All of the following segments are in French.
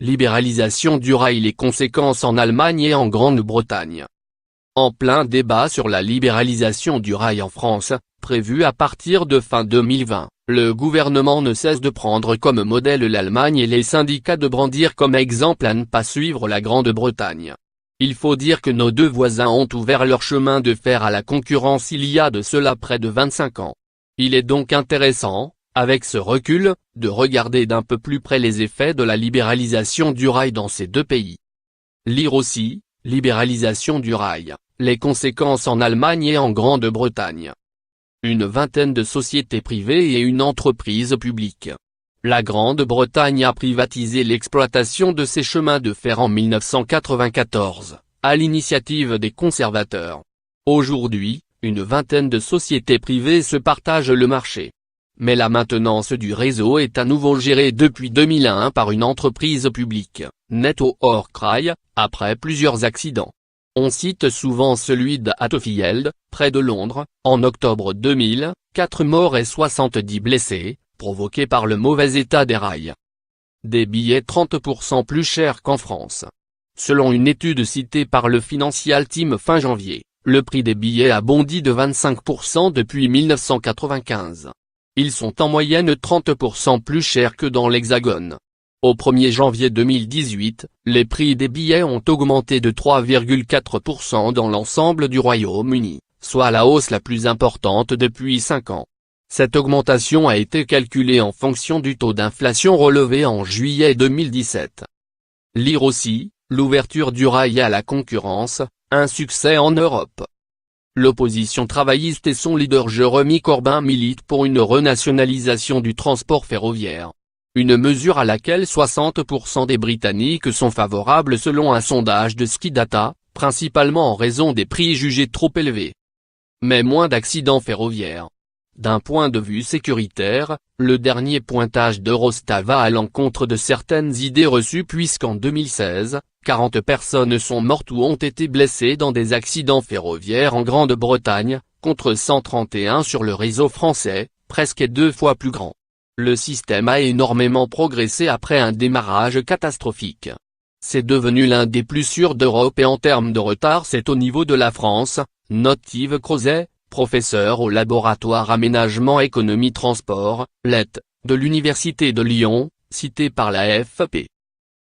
libéralisation du rail, les conséquences en Allemagne et en Grande-Bretagne. En plein débat sur la libéralisation du rail en France, prévue à partir de fin 2020, le gouvernement ne cesse de prendre comme modèle l'Allemagne et les syndicats de brandir comme exemple à ne pas suivre la Grande-Bretagne. Il faut dire que nos deux voisins ont ouvert leur chemin de fer à la concurrence il y a de cela près de 25 ans. Il est donc intéressant, avec ce recul, de regarder d'un peu plus près les effets de la libéralisation du rail dans ces deux pays. Lire aussi, libéralisation du rail, les conséquences en Allemagne et en Grande-Bretagne. Une vingtaine de sociétés privées et une entreprise publique. La Grande-Bretagne a privatisé l'exploitation de ses chemins de fer en 1994, à l'initiative des conservateurs. Aujourd'hui, une vingtaine de sociétés privées se partagent le marché. Mais la maintenance du réseau est à nouveau gérée depuis 2001 par une entreprise publique, Network Rail, après plusieurs accidents. On cite souvent celui d'Hatfield, près de Londres, en octobre 2000, 4 morts et 70 blessés, provoqués par le mauvais état des rails. Des billets 30% plus chers qu'en France. Selon une étude citée par le Financial Times fin janvier, le prix des billets a bondi de 25% depuis 1995. Ils sont en moyenne 30% plus chers que dans l'Hexagone. Au 1er janvier 2018, les prix des billets ont augmenté de 3,4% dans l'ensemble du Royaume-Uni, soit la hausse la plus importante depuis 5 ans. Cette augmentation a été calculée en fonction du taux d'inflation relevé en juillet 2017. Lire aussi, l'ouverture du rail à la concurrence, un succès en Europe. L'opposition travailliste et son leader Jérémy Corbyn militent pour une renationalisation du transport ferroviaire. Une mesure à laquelle 60% des Britanniques sont favorables selon un sondage de Skidata, principalement en raison des prix jugés trop élevés. Mais moins d'accidents ferroviaires. D'un point de vue sécuritaire, le dernier pointage d'Eurostat va à l'encontre de certaines idées reçues puisqu'en 2016, 40 personnes sont mortes ou ont été blessées dans des accidents ferroviaires en Grande-Bretagne, contre 131 sur le réseau français, presque 2 fois plus grand. Le système a énormément progressé après un démarrage catastrophique. C'est devenu l'un des plus sûrs d'Europe et en termes de retard c'est au niveau de la France, note Yves Crozet, professeur au laboratoire Aménagement Économie Transport, LET, de l'Université de Lyon, cité par la AFP.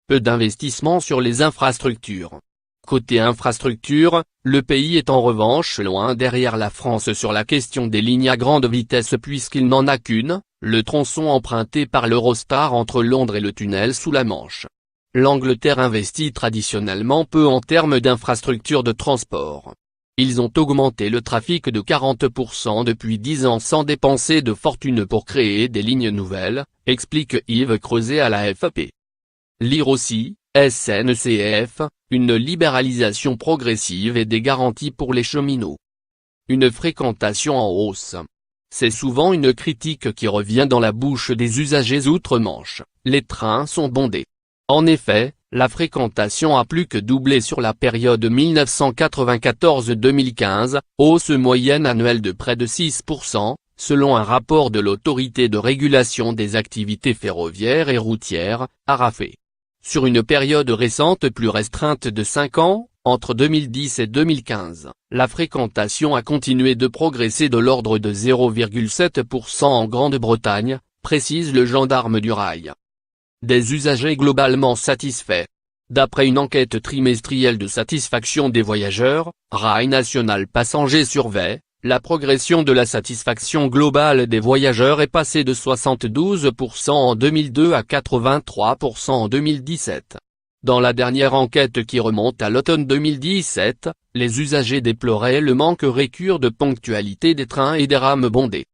Peu d'investissements sur les infrastructures. Côté infrastructure, le pays est en revanche loin derrière la France sur la question des lignes à grande vitesse puisqu'il n'en a qu'une, le tronçon emprunté par l'Eurostar entre Londres et le tunnel sous la Manche. L'Angleterre investit traditionnellement peu en termes d'infrastructures de transport. Ils ont augmenté le trafic de 40% depuis 10 ans sans dépenser de fortune pour créer des lignes nouvelles, explique Yves Crozet à la AFP. Lire aussi, SNCF, une libéralisation progressive et des garanties pour les cheminots. Une fréquentation en hausse. C'est souvent une critique qui revient dans la bouche des usagers outre-Manche, les trains sont bondés. En effet, la fréquentation a plus que doublé sur la période 1994-2015, hausse moyenne annuelle de près de 6%, selon un rapport de l'Autorité de régulation des activités ferroviaires et routières, ARAFE. Sur une période récente plus restreinte de 5 ans, entre 2010 et 2015, la fréquentation a continué de progresser de l'ordre de 0,7% en Grande-Bretagne, précise le gendarme du rail. Des usagers globalement satisfaits. D'après une enquête trimestrielle de satisfaction des voyageurs, Rail National Passagers surveille, la progression de la satisfaction globale des voyageurs est passée de 72% en 2002 à 83% en 2017. Dans la dernière enquête qui remonte à l'automne 2017, les usagers déploraient le manque récurrent de ponctualité des trains et des rames bondées.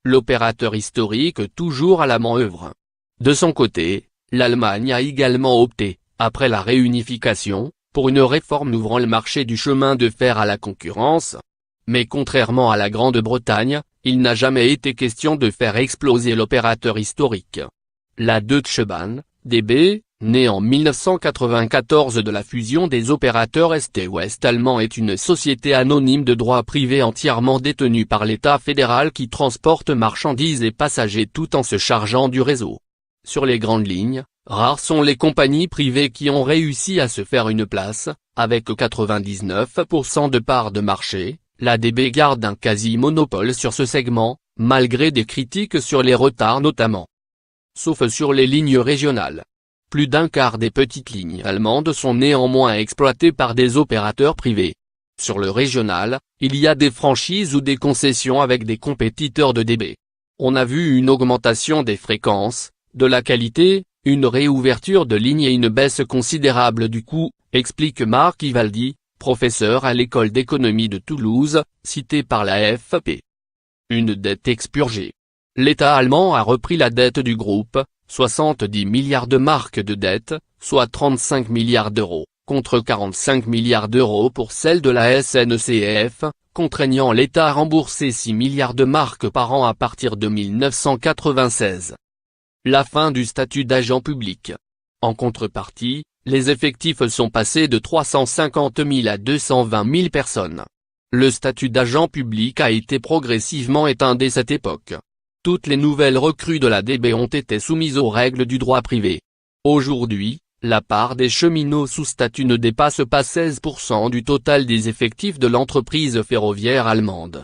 L'opérateur historique toujours à la manœuvre. De son côté, l'Allemagne a également opté, après la réunification, pour une réforme ouvrant le marché du chemin de fer à la concurrence. Mais contrairement à la Grande-Bretagne, il n'a jamais été question de faire exploser l'opérateur historique. La Deutsche Bahn, DB, née en 1994 de la fusion des opérateurs Est et Ouest allemands est une société anonyme de droit privé entièrement détenue par l'État fédéral qui transporte marchandises et passagers tout en se chargeant du réseau. Sur les grandes lignes, Rares sont les compagnies privées qui ont réussi à se faire une place, avec 99% de parts de marché, la DB garde un quasi-monopole sur ce segment, malgré des critiques sur les retards notamment. Sauf sur les lignes régionales. Plus d'un quart des petites lignes allemandes sont néanmoins exploitées par des opérateurs privés. Sur le régional, il y a des franchises ou des concessions avec des compétiteurs de DB. On a vu une augmentation des fréquences, de la qualité, une réouverture de lignes et une baisse considérable du coût, explique Marc Ivaldi, professeur à l'école d'économie de Toulouse, cité par la AFP. Une dette expurgée. L'État allemand a repris la dette du groupe, 70 milliards de marks de dette, soit 35 milliards d'euros, contre 45 milliards d'euros pour celle de la SNCF, contraignant l'État à rembourser 6 milliards de marks par an à partir de 1996. La fin du statut d'agent public. En contrepartie, les effectifs sont passés de 350 000 à 220 000 personnes. Le statut d'agent public a été progressivement éteint dès cette époque. Toutes les nouvelles recrues de la DB ont été soumises aux règles du droit privé. Aujourd'hui, la part des cheminots sous statut ne dépasse pas 16% du total des effectifs de l'entreprise ferroviaire allemande.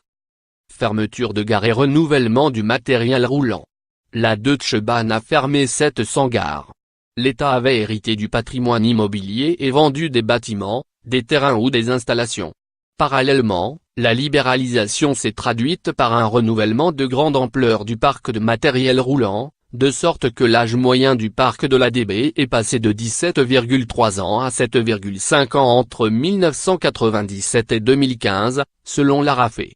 Fermeture de gares et renouvellement du matériel roulant. La Deutsche Bahn a fermé 700 gares. L'État avait hérité du patrimoine immobilier et vendu des bâtiments, des terrains ou des installations. Parallèlement, la libéralisation s'est traduite par un renouvellement de grande ampleur du parc de matériel roulant, de sorte que l'âge moyen du parc de la DB est passé de 17,3 ans à 7,5 ans entre 1997 et 2015, selon l'ARAFE.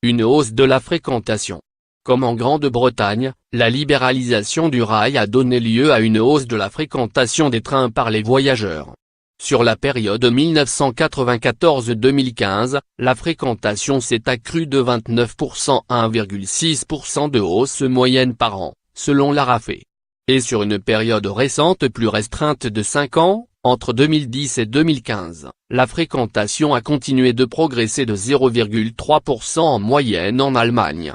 Une hausse de la fréquentation. Comme en Grande-Bretagne, la libéralisation du rail a donné lieu à une hausse de la fréquentation des trains par les voyageurs. Sur la période 1994-2015, la fréquentation s'est accrue de 29% à 1,6% de hausse moyenne par an, selon l'ARAFE. Et sur une période récente plus restreinte de 5 ans, entre 2010 et 2015, la fréquentation a continué de progresser de 0,3% en moyenne en Allemagne.